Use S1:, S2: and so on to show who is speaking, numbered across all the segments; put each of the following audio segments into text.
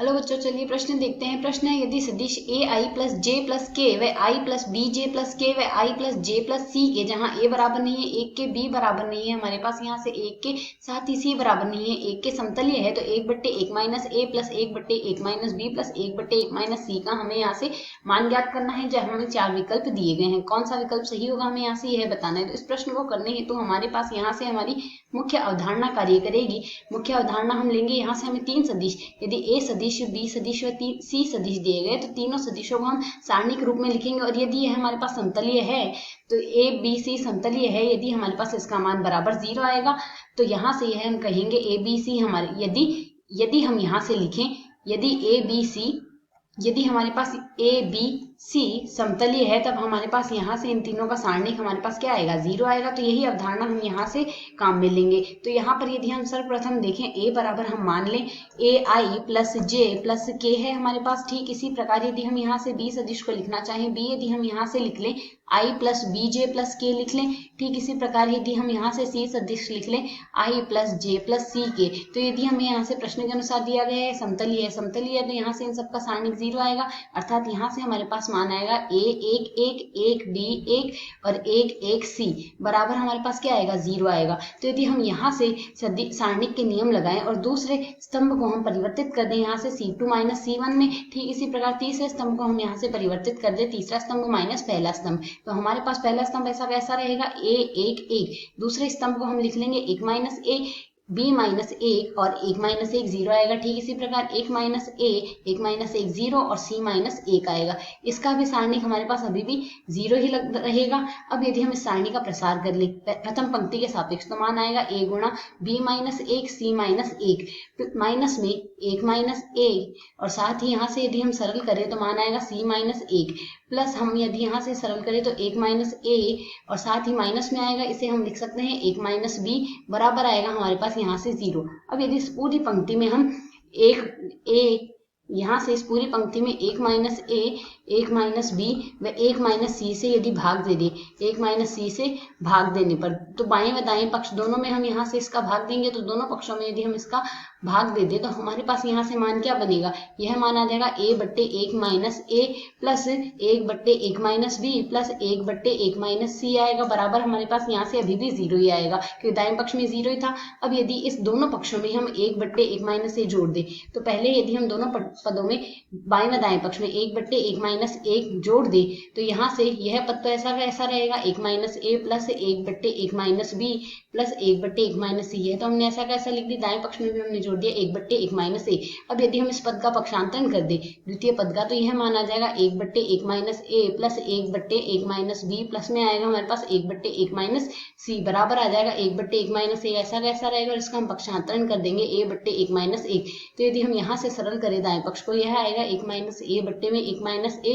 S1: Hello बच्चों, चलिए प्रश्न देखते हैं। प्रश्न है, यदि सदिश ए आई प्लस जे प्लस के व आई प्लस बी जे प्लस के व आई प्लस जे प्लस सी के, जहाँ ए बराबर नहीं है एक के, बी बराबर नहीं है हमारे पास यहाँ से एक के, साथ ही सी बराबर नहीं है एक के, समतलीय है, तो एक बट्टे एक माइनस ए प्लस एक बट्टे एक माइनस बी प्लस एक बट्टे एक माइनस सी का हमें यहाँ से मान ज्ञात करना है। जहाँ हमें 4 विकल्प दिए गए हैं, कौन सा विकल्प सही होगा हमें यहाँ से यह बताना है। तो इस प्रश्न को करने हेतु हमारे पास यहाँ से हमारी मुख्य अवधारणा कार्य करेगी। मुख्य अवधारणा हम लेंगे यहाँ से, हमें 3 सदिश, यदि ए सदिश, बी सदिश व सी सदिश दिए गए तो तीनों सदिशों को हम सारणिक रूप में लिखेंगे। और यदि यह हमारे पास समतलीय है तो ए बी सी समतलीय है, यदि हमारे पास इसका मान बराबर 0 आएगा तो यहाँ से यह हम कहेंगे ए बी सी हमारे, यदि हम यहाँ से लिखें, यदि ए बी सी, यदि हमारे पास ए बी सी समतलीय है, तब हमारे पास यहाँ से इन तीनों का सारणिक हमारे पास क्या आएगा, 0 आएगा। तो यही अवधारणा हम यहाँ से काम में लेंगे। तो यहाँ पर यदि हम सर्वप्रथम देखें, ए बराबर हम मान लें ए आई प्लस जे प्लस के है हमारे पास। ठीक इसी प्रकार यदि हम यहाँ से बी सदिश को लिखना चाहें, बी यदि हम यहाँ से लिख लें आई प्लस बी जे प्लस के लिख लें। ठीक इसी प्रकार यदि हम यहाँ से सी सदिश लिख लें आई प्लस जे प्लस सी के। तो यदि हमें यहाँ से प्रश्न के अनुसार दिया गया है समतलीय है, समतलीय है, तो यहाँ से इन सबका सारणिक 0 आएगा, अर्थात यहाँ से हमारे पास मान आएगा ए एक एक, एक बी एक और एक एक सी बराबर हमारे पास क्या आएगा, 0 आएगा। तो यदि हम यहाँ से सारणिक के नियम लगाएं और दूसरे स्तंभ को हम परिवर्तित कर दें यहाँ से C2 माइनस C1 में, ठीक इसी प्रकार तीसरे स्तंभ को हम यहाँ से परिवर्तित कर दें, तीसरा स्तंभ माइनस पहला स्तंभ, तो हमारे पास पहला स्तंभ ऐसा कैसा रहेगा, ए एक एक, दूसरे स्तंभ को हम लिख लेंगे एक माइनस ए, बी माइनस एक और एक माइनस एक 0 आएगा। ठीक इसी प्रकार एक माइनस ए, एक माइनस एक 0 और सी माइनस एक आएगा। इसका भी सारणिक हमारे पास अभी भी 0 ही रहेगा। अब यदि हम इस सारणी का प्रसार कर ले प्रथम पंक्ति के सापेक्ष, तो मान आएगा ए गुणा बी माइनस एक सी माइनस एक, माइनस में एक माइनस ए, और साथ ही यहाँ से यदि हम सरल करें तो मान आएगा सी माइनस एक, प्लस हम यदि यहाँ से सरल करें तो एक माइनस ए और साथ ही माइनस में आएगा, इसे हम लिख सकते हैं एक माइनस बी बराबर आएगा हमारे पास यहाँ से 0। अब यदि इस पूरी पंक्ति में हम यहाँ से इस पूरी पंक्ति में एक माइनस ए, एक माइनस बी व एक माइनस सी से यदि भाग दे दे, एक माइनस सी से भाग देने पर, तो बाएं व दाएं पक्ष दोनों में हम यहाँ से इसका भाग देंगे, तो दोनों पक्षों में यदि हम इसका भाग दे दे तो हमारे पास यहाँ से मान क्या बनेगा, यह मान आ जाएगा ए बट्टे एक माइनस ए प्लस एक बट्टे एक माइनस बी प्लस एक बट्टे एक माइनस सी आएगा, बराबर हमारे पास यहाँ से अभी भी 0 ही आएगा क्योंकि दाएं पक्ष में 0 ही था। अब यदि इस दोनों पक्षों में हम एक बट्टे एक माइनस ए जोड़ दे, तो पहले यदि हम दोनों पदों में बाएं व दाएं पक्ष में एक बट्टे एक माइनस एक जोड़ दे, तो यहाँ से यह पद तो ऐसा रहेगा एक माइनस ए प्लस एक बट्टे एक माइनस बी प्लस एक बट्टे एक माइनस सी है, तो हमने ऐसा कैसा लिख दी, दाएं पक्ष में भी हमने जोड़ दिया एक बट्टे एक माइनस ए। अब यदि हम इस पद का पक्षांतरण कर दे द्वितीय पद का, तो यह मान आ जाएगा एक बट्टे एक माइनस ए प्लस एक बट्टे एक माइनस बी प्लस में आएगा हमारे पास एक बट्टे एक माइनस सी बराबर आ जाएगा एक बट्टे एक माइनस ए, ऐसा कैसा रहेगा, और इसका हम पक्षांतरण कर देंगे ए बट्टे एक माइनस एक। तो यदि हम यहाँ से सरल करें दाएं पक्ष को, यह आएगा एक माइनस ए बट्टे में एक माइनस ए,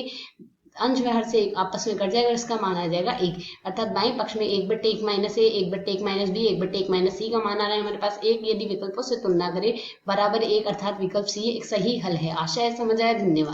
S1: अंश में हर से एक आपस में कट जाएगा और इसका मान आ जाएगा एक, अर्थात बाएं पक्ष में एक बट्टे एक माइनस ए, एक बट्टे एक माइनस बी, एक बट्टे एक माइनस सी का मान आ रहा है हमारे पास एक। यदि विकल्पों से तुलना करें बराबर एक, अर्थात विकल्प सी एक सही हल है। आशा है समझ आया। धन्यवाद।